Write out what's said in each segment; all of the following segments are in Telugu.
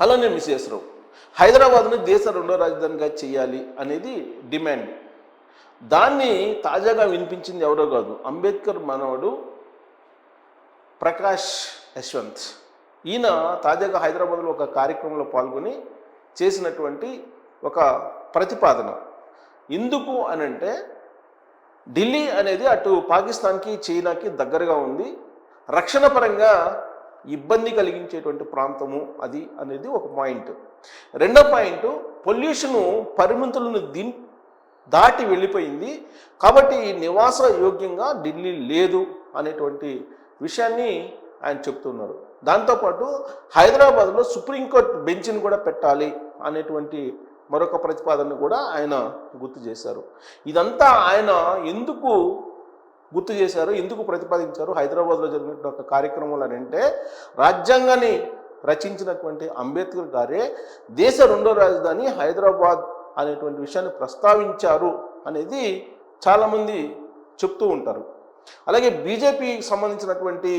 అలానే మిసేసరావు హైదరాబాద్ను దేశ రెండో రాజధానిగా చేయాలి అనేది డిమాండ్. దాన్ని తాజాగా వినిపించింది ఎవరో కాదు, అంబేద్కర్ మనవడు ప్రకాష్ యశ్వంత్. ఈయన తాజాగా హైదరాబాద్లో ఒక కార్యక్రమంలో పాల్గొని చేసినటువంటి ఒక ప్రతిపాదన. ఎందుకు అనంటే ఢిల్లీ అనేది అటు పాకిస్తాన్కి చైనాకి దగ్గరగా ఉంది, రక్షణ పరంగా ఇబ్బంది కలిగించేటువంటి ప్రాంతము అది అనేది ఒక పాయింట్. రెండో పాయింట్, పొల్యూషను పరిమితులను దాటి వెళ్ళిపోయింది కాబట్టి నివాస యోగ్యంగా ఢిల్లీ లేదు అనేటువంటి విషయాన్ని ఆయన చెప్తున్నారు. దాంతోపాటు హైదరాబాద్లో సుప్రీంకోర్టు బెంచ్ని కూడా పెట్టాలి అనేటువంటి మరొక ప్రతిపాదనను కూడా ఆయన గుర్తు చేశారు. ఇదంతా ఆయన ఎందుకు గుర్తు చేశారు, ఎందుకు ప్రతిపాదించారు హైదరాబాద్లో జరిగిన ఒక కార్యక్రమాలు అని అంటే, రాజ్యాంగాన్ని రచించినటువంటి అంబేద్కర్ గారే దేశ రెండో రాజధాని హైదరాబాద్ అనేటువంటి విషయాన్ని ప్రస్తావించారు అనేది చాలామంది చెప్తూ ఉంటారు. అలాగే బీజేపీకి సంబంధించినటువంటి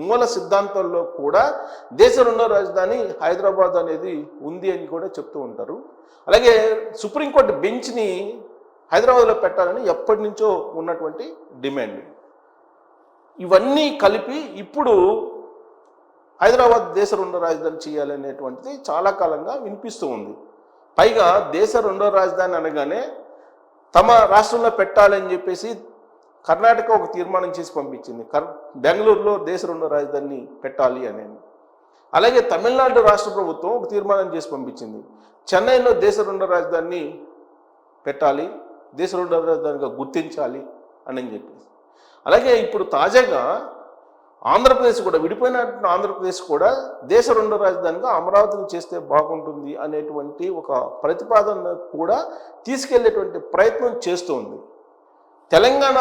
మూల సిద్ధాంతాల్లో కూడా దేశ రెండో రాజధాని హైదరాబాద్ అనేది ఉంది అని కూడా చెప్తూ ఉంటారు. అలాగే సుప్రీంకోర్టు బెంచ్ని హైదరాబాద్లో పెట్టాలని ఎప్పటి నుంచో ఉన్నటువంటి డిమాండ్. ఇవన్నీ కలిపి ఇప్పుడు హైదరాబాద్ దేశ రెండో రాజధాని చేయాలనేటువంటిది చాలా కాలంగా వినిపిస్తూ ఉంది. పైగా దేశ రెండో రాజధాని అనగానే తమ రాష్ట్రంలో పెట్టాలని చెప్పేసి కర్ణాటక ఒక తీర్మానం చేసి పంపించింది, బెంగళూరులో దేశ రెండో రాజధాని పెట్టాలి అనేది. అలాగే తమిళనాడు రాష్ట్ర ప్రభుత్వం ఒక తీర్మానం చేసి పంపించింది, చెన్నైలో దేశ రెండో రాజధాని పెట్టాలి, దేశ రెండో రాజధానిగా గుర్తించాలి అని చెప్పేసి. అలాగే ఇప్పుడు తాజాగా ఆంధ్రప్రదేశ్ కూడా, విడిపోయిన ఆంధ్రప్రదేశ్ కూడా దేశ రెండో రాజధానిగా అమరావతిని చేస్తే బాగుంటుంది అనేటువంటి ఒక ప్రతిపాదన కూడా తీసుకెళ్లేటువంటి ప్రయత్నం చేస్తోంది. తెలంగాణ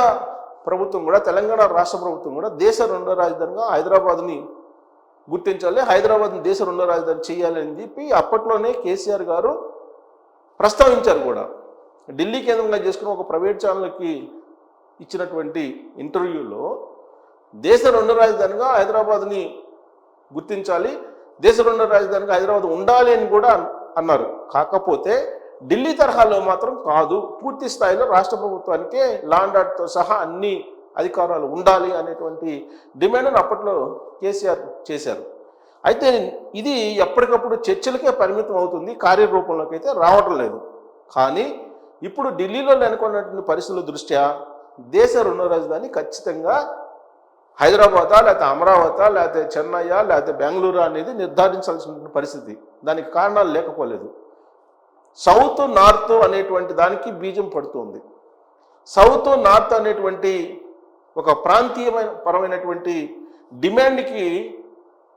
ప్రభుత్వం కూడా, తెలంగాణ రాష్ట్ర ప్రభుత్వం కూడా దేశ రెండో రాజధానిగా హైదరాబాద్ని గుర్తించాలి, హైదరాబాద్ని దేశ రెండో రాజధాని చేయాలని చెప్పి అప్పట్లోనే కేసీఆర్ గారు ప్రస్తావించారు కూడా. ఢిల్లీ కేంద్రంగా చేసుకుని ఒక ప్రైవేట్ ఛానల్కి ఇచ్చినటువంటి ఇంటర్వ్యూలో దేశ రెండో రాజధానిగా హైదరాబాద్ని గుర్తించాలి, దేశ రెండో రాజధానిగా హైదరాబాద్ ఉండాలి అని కూడా అన్నారు. కాకపోతే ఢిల్లీ తరహాలో మాత్రం కాదు, పూర్తి స్థాయిలో రాష్ట్ర ప్రభుత్వానికే లా అండ్ ఆర్డర్తో సహా అన్ని అధికారాలు ఉండాలి అనేటువంటి డిమాండ్ను అప్పట్లో కేసీఆర్ చేశారు. అయితే ఇది ఎప్పటికప్పుడు చర్చలకే పరిమితం అవుతుంది, కార్యరూపంలోకి అయితే రావటం లేదు. కానీ ఇప్పుడు ఢిల్లీలో నెలకొన్నటువంటి పరిస్థితుల దృష్ట్యా దేశ రెండో రాజధాని ఖచ్చితంగా హైదరాబాదా, లేకపోతే అమరావతి, లేకపోతే చెన్నై, లేకపోతే బెంగళూరు అనేది నిర్ధారించాల్సిన పరిస్థితి. దానికి కారణాలు లేకపోలేదు. సౌత్ నార్త్ అనేటువంటి దానికి బీజం పడుతుంది. సౌత్ నార్త్ అనేటువంటి ఒక ప్రాంతీయమైన పరమైనటువంటి డిమాండ్కి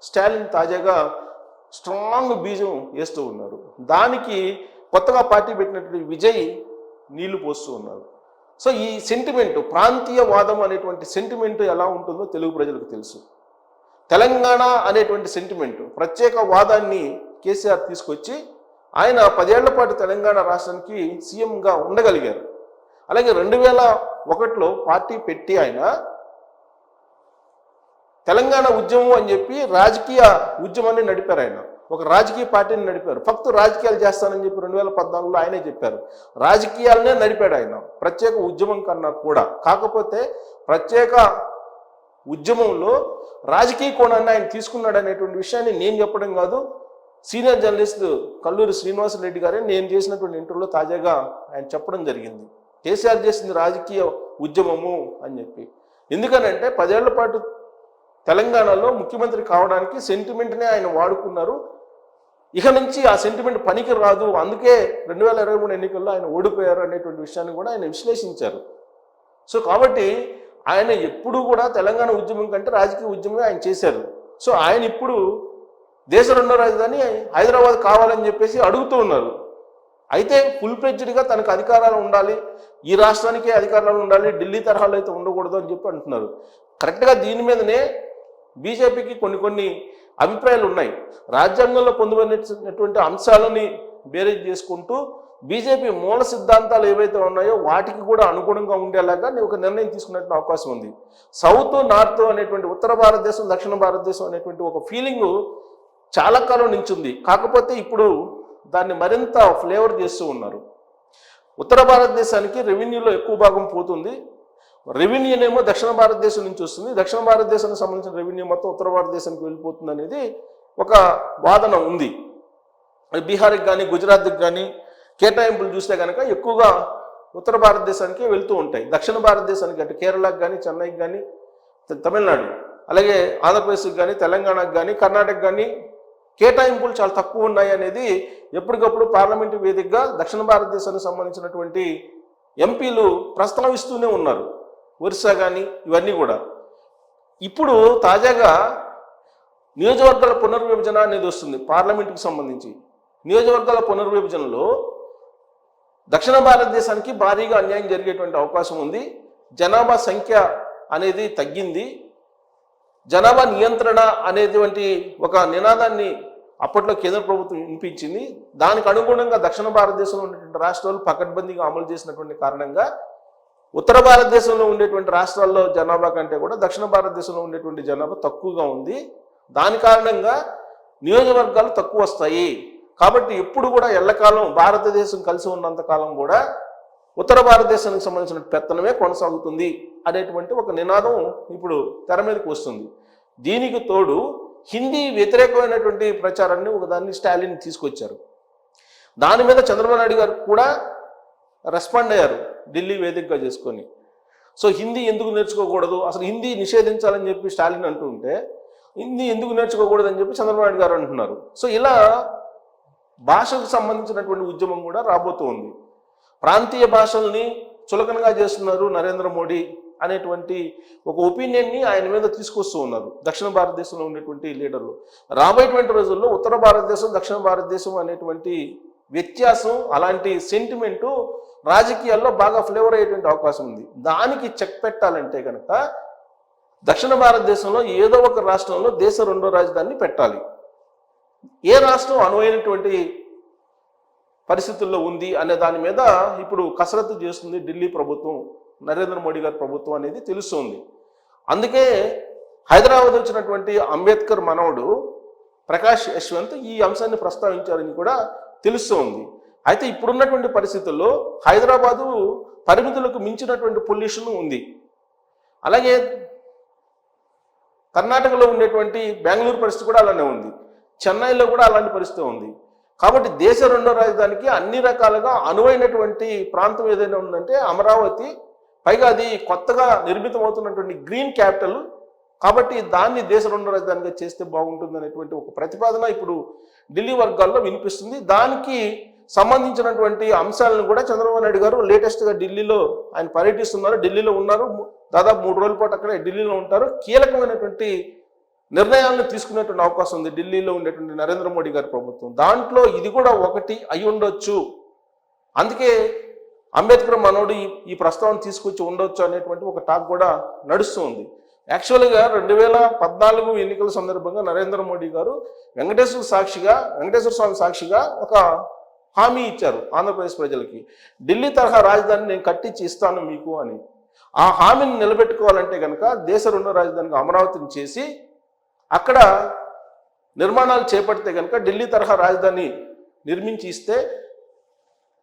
స్టాలిన్ తాజాగా స్ట్రాంగ్ బీజం వేస్తూ ఉన్నారు. దానికి కొత్తగా పార్టీ పెట్టినటువంటి విజయ్ నీళ్లు పోస్తూ ఉన్నారు. సో ఈ సెంటిమెంటు, ప్రాంతీయవాదం అనేటువంటి సెంటిమెంట్ ఎలా ఉంటుందో తెలుగు ప్రజలకు తెలుసు. తెలంగాణ అనేటువంటి సెంటిమెంటు, ప్రత్యేక వాదాన్ని కేసీఆర్ తీసుకొచ్చి ఆయన 10 ఏళ్ల పాటు తెలంగాణ రాష్ట్రానికి సీఎంగా ఉండగలిగారు. అలాగే 2001లో పార్టీ పెట్టి ఆయన తెలంగాణ ఉద్యమం అని చెప్పి రాజకీయ ఉద్యమాన్ని నడిపారు. ఆయన ఒక రాజకీయ పార్టీని నడిపారు. ఫక్తు రాజకీయాలు చేస్తానని చెప్పి 2014లో ఆయనే చెప్పారు. రాజకీయాలనే నడిపాడు ఆయన, ప్రత్యేక ఉద్యమం కన్నా కూడా. కాకపోతే ప్రత్యేక ఉద్యమంలో రాజకీయ కోణాన్ని ఆయన తీసుకున్నాడు అనేటువంటి విషయాన్ని నేను చెప్పడం కాదు, సీనియర్ జర్నలిస్ట్ కల్లూరి శ్రీనివాసరెడ్డి గారే నేను చేసినటువంటి ఇంటర్వ్యూలో తాజాగా ఆయన చెప్పడం జరిగింది. కేసీఆర్ చేసింది రాజకీయ ఉద్యమము అని చెప్పి. ఎందుకనంటే 10 ఏళ్ల పాటు తెలంగాణలో ముఖ్యమంత్రి కావడానికి సెంటిమెంట్నే ఆయన వాడుకున్నారు. ఇక నుంచి ఆ సెంటిమెంట్ పనికి రాదు, అందుకే 2023 ఎన్నికల్లో ఆయన ఓడిపోయారు అనేటువంటి విషయాన్ని కూడా ఆయన విశ్లేషించారు. సో కాబట్టి ఆయన ఎప్పుడు కూడా తెలంగాణ ఉద్యమం కంటే రాజకీయ ఉద్యమమే ఆయన చేశారు. సో ఆయన ఇప్పుడు దేశ రెండో రాజధాని హైదరాబాద్ కావాలని చెప్పేసి అడుగుతూ ఉన్నారు. అయితే ఫుల్ ఫ్లెడ్జ్డ్గా తనకు అధికారాలు ఉండాలి, ఈ రాష్ట్రానికే అధికారాలు ఉండాలి, ఢిల్లీ తరహాలో అయితే ఉండకూడదు అని చెప్పి అంటున్నారు. కరెక్ట్గా దీని మీదనే బీజేపీకి కొన్ని అభిప్రాయాలు ఉన్నాయి. రాజ్యాంగంలో పొందుపరిచినటువంటి అంశాలని బేరేజ్ చేసుకుంటూ బీజేపీ మూల సిద్ధాంతాలు ఏవైతే ఉన్నాయో వాటికి కూడా అనుగుణంగా ఉండేలాగా ఒక నిర్ణయం తీసుకున్నట్టు అవకాశం ఉంది. సౌత్ నార్త్ అనేటువంటి ఉత్తర భారతదేశం, దక్షిణ భారతదేశం అనేటువంటి ఒక ఫీలింగు చాలా కాలం నుంచి ఉంది. కాకపోతే ఇప్పుడు దాన్ని మరింత ఫ్లేవర్ చేస్తూ ఉన్నారు. ఉత్తర భారతదేశానికి రెవెన్యూలో ఎక్కువ భాగం పోతుంది. రెవెన్యూనేమో దక్షిణ భారతదేశం నుంచి వస్తుంది. దక్షిణ భారతదేశానికి సంబంధించిన రెవెన్యూ మొత్తం ఉత్తర భారతదేశానికి వెళ్ళిపోతుంది అనేది ఒక వాదన ఉంది. బీహార్కి కానీ గుజరాత్కి కానీ కేటాయింపులు చూస్తే కనుక ఎక్కువగా ఉత్తర భారతదేశానికి వెళ్తూ ఉంటాయి. దక్షిణ భారతదేశానికి అంటే కేరళకు కానీ చెన్నైకి కానీ తమిళనాడు అలాగే ఆంధ్రప్రదేశ్కి కానీ తెలంగాణకు కానీ కర్ణాటక కానీ కేటాయింపులు చాలా తక్కువ ఉన్నాయి అనేది ఎప్పటికప్పుడు పార్లమెంటు వేదికగా దక్షిణ భారతదేశానికి సంబంధించినటువంటి ఎంపీలు ప్రస్తావిస్తూనే ఉన్నారు. ఒరిస్సా కానీ ఇవన్నీ కూడా. ఇప్పుడు తాజాగా నియోజకవర్గాల పునర్విభజన అనేది వస్తుంది పార్లమెంటుకు సంబంధించి. నియోజకవర్గాల పునర్విభజనలో దక్షిణ భారతదేశానికి భారీగా అన్యాయం జరిగేటువంటి అవకాశం ఉంది. జనాభా సంఖ్య అనేది తగ్గింది. జనాభా నియంత్రణ అనేటువంటి ఒక నినాదాన్ని అప్పట్లో కేంద్ర ప్రభుత్వం వినిపించింది. దానికి అనుగుణంగా దక్షిణ భారతదేశంలో ఉన్నటువంటి రాష్ట్రాలు పకడ్బందీగా అమలు చేసినటువంటి కారణంగా ఉత్తర భారతదేశంలో ఉండేటువంటి రాష్ట్రాల్లో జనాభా కంటే కూడా దక్షిణ భారతదేశంలో ఉండేటువంటి జనాభా తక్కువగా ఉంది. దాని కారణంగా నియోజకవర్గాలు తక్కువ వస్తాయి. కాబట్టి ఎప్పుడు కూడా ఎల్లకాలం భారతదేశం కలిసి ఉన్నంత కాలం కూడా ఉత్తర భారతదేశానికి సంబంధించిన పెత్తనమే కొనసాగుతుంది అనేటువంటి ఒక నినాదం ఇప్పుడు తెర మీదకి వస్తుంది. దీనికి తోడు హిందీ వ్యతిరేకమైనటువంటి ప్రచారాన్ని ఒకదాన్ని స్టాలిన్ తీసుకొచ్చారు. దాని మీద చంద్రబాబు నాయుడు గారు కూడా రెస్పాండ్ అయ్యారు ఢిల్లీ వేదికగా చేసుకొని. సో హిందీ ఎందుకు నేర్చుకోకూడదు, అసలు హిందీ నిషేధించాలని చెప్పి స్టాలిన్ అంటుంటే హిందీ ఎందుకు నేర్చుకోకూడదు అని చెప్పి చంద్రబాబు నాయుడు గారు అంటున్నారు. సో ఇలా భాషకు సంబంధించినటువంటి ఉద్యమం కూడా రాబోతూ ఉంది. ప్రాంతీయ భాషల్ని చులకనగా చేస్తున్నారు నరేంద్ర మోడీ అనేటువంటి ఒక ఒపీనియన్ని ఆయన మీద తీసుకొస్తూ ఉన్నారు దక్షిణ భారతదేశంలో ఉండేటువంటి లీడర్లు. రాబోయేటువంటి రోజుల్లో ఉత్తర భారతదేశం దక్షిణ భారతదేశం అనేటువంటి వ్యత్యాసం, అలాంటి సెంటిమెంటు రాజకీయాల్లో బాగా ఫ్లేవర్ అయ్యేటువంటి అవకాశం ఉంది. దానికి చెక్ పెట్టాలంటే కనుక దక్షిణ భారతదేశంలో ఏదో ఒక రాష్ట్రంలో దేశ రెండో రాజధానిని పెట్టాలి. ఏ రాష్ట్రం అనువైనటువంటి పరిస్థితుల్లో ఉంది అనే దాని మీద ఇప్పుడు కసరత్తు చేస్తుంది ఢిల్లీ ప్రభుత్వం, నరేంద్ర మోడీ గారి ప్రభుత్వం అనేది తెలుస్తుంది. అందుకే హైదరాబాద్ వచ్చినటువంటి అంబేద్కర్ మనవడు ప్రకాష్ యశ్వంత్ ఈ అంశాన్ని ప్రస్తావించారని కూడా తెలుస్తోంది. అయితే ఇప్పుడున్నటువంటి పరిస్థితుల్లో హైదరాబాదు పరిమితులకు మించినటువంటి పొల్యూషన్ ఉంది. అలాగే కర్ణాటకలో ఉండేటువంటి బెంగళూరు పరిస్థితి కూడా అలానే ఉంది. చెన్నైలో కూడా అలాంటి పరిస్థితి ఉంది. కాబట్టి దేశ రెండో రాజధానికి అన్ని రకాలుగా అనువైనటువంటి ప్రాంతం ఏదైనా ఉందంటే అమరావతి. పైగా అది కొత్తగా నిర్మితమవుతున్నటువంటి గ్రీన్ క్యాపిటల్. కాబట్టి దాన్ని దేశ రెండో రాజధానిగా చేస్తే బాగుంటుంది అనేటువంటి ఒక ప్రతిపాదన ఇప్పుడు ఢిల్లీ వర్గాల్లో వినిపిస్తుంది. దానికి సంబంధించినటువంటి అంశాలను కూడా చంద్రబాబు నాయుడు గారు లేటెస్ట్గా ఢిల్లీలో ఆయన పర్యటిస్తున్నారు. ఢిల్లీలో ఉన్నారు, దాదాపు 3 రోజుల పాటు అక్కడే ఢిల్లీలో ఉంటారు. కీలకమైనటువంటి నిర్ణయాలను తీసుకునేటువంటి అవకాశం ఉంది ఢిల్లీలో ఉండేటువంటి నరేంద్ర మోడీ గారి ప్రభుత్వం. దాంట్లో ఇది కూడా ఒకటి అయి ఉండొచ్చు. అందుకే అంబేద్కర్ మనోడు ఈ ప్రస్తావన తీసుకొచ్చి ఉండొచ్చు అనేటువంటి ఒక టాక్ కూడా నడుస్తుంది. యాక్చువల్గా 2014 ఎన్నికల సందర్భంగా నరేంద్ర మోడీ గారు వెంకటేశ్వర స్వామి సాక్షిగా ఒక హామీ ఇచ్చారు ఆంధ్రప్రదేశ్ ప్రజలకి. ఢిల్లీ తరహా రాజధాని నేను కట్టించి ఇస్తాను మీకు అని. ఆ హామీని నిలబెట్టుకోవాలంటే కనుక దేశ రెండో రాజధానిగా అమరావతిని చేసి అక్కడ నిర్మాణాలు చేపడితే కనుక ఢిల్లీ తరహా రాజధాని నిర్మించి ఇస్తే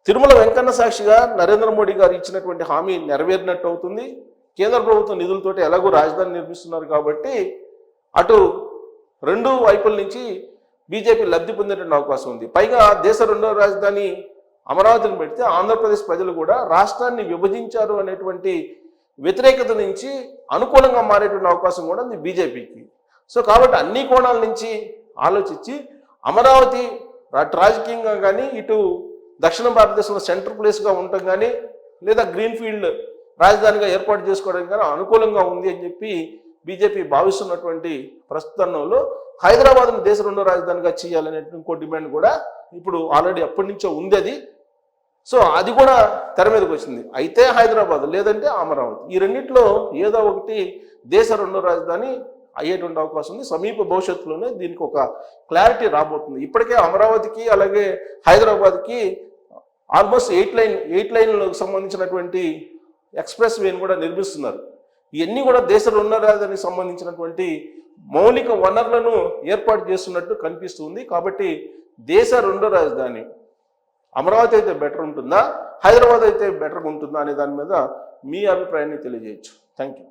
తిరుమల వెంకన్న సాక్షిగా నరేంద్ర మోడీ గారు ఇచ్చినటువంటి హామీ నెరవేరినట్టు అవుతుంది. కేంద్ర ప్రభుత్వం నిధులతోటి ఎలాగో రాజధాని నిర్మిస్తున్నారు కాబట్టి అటు 2 వైపుల నుంచి బీజేపీ లబ్ధి పొందేటువంటి అవకాశం ఉంది. పైగా దేశ రెండో రాజధాని అమరావతిని పెడితే ఆంధ్రప్రదేశ్ ప్రజలు కూడా రాష్ట్రాన్ని విభజించారు అనేటువంటి వ్యతిరేకత నుంచి అనుకూలంగా మారేటువంటి అవకాశం కూడా ఉంది బీజేపీకి. సో కాబట్టి అన్ని కోణాల నుంచి ఆలోచించి అమరావతి రాజకీయంగా కానీ ఇటు దక్షిణ భారతదేశంలో సెంట్రల్ ప్లేస్గా ఉండటం కానీ లేదా గ్రీన్ఫీల్డ్ రాజధానిగా ఏర్పాటు చేసుకోవడానికి కానీ అనుకూలంగా ఉంది అని చెప్పి బీజేపీ భావిస్తున్నటువంటి ప్రస్తుతంలో హైదరాబాద్ను దేశ రెండో రాజధానిగా చేయాలనే ఇంకో డిమాండ్ కూడా ఇప్పుడు ఆల్రెడీ ఎప్పటి నుంచో ఉంది అది. సో అది కూడా తెర మీదకి వచ్చింది. అయితే హైదరాబాద్ లేదంటే అమరావతి, ఈ రెండింటిలో ఏదో ఒకటి దేశ రెండో రాజధాని అయ్యేటువంటి అవకాశం ఉంది. సమీప భవిష్యత్తులోనే దీనికి ఒక క్లారిటీ రాబోతుంది. ఇప్పటికే అమరావతికి అలాగే హైదరాబాద్కి ఆల్మోస్ట్ 8 లైన్లకు సంబంధించినటువంటి ఎక్స్ప్రెస్ వేని కూడా నిర్మిస్తున్నారు. ఇవన్నీ కూడా దేశ రెండో రాజధానికి సంబంధించినటువంటి మౌలిక వనరులను ఏర్పాటు చేస్తున్నట్టు కనిపిస్తుంది. కాబట్టి దేశ రెండో రాజధాని అమరావతి అయితే బెటర్ ఉంటుందా, హైదరాబాద్ అయితే బెటర్గా ఉంటుందా అనే దాని మీద మీ అభిప్రాయాన్ని తెలియజేయచ్చు. Thank you.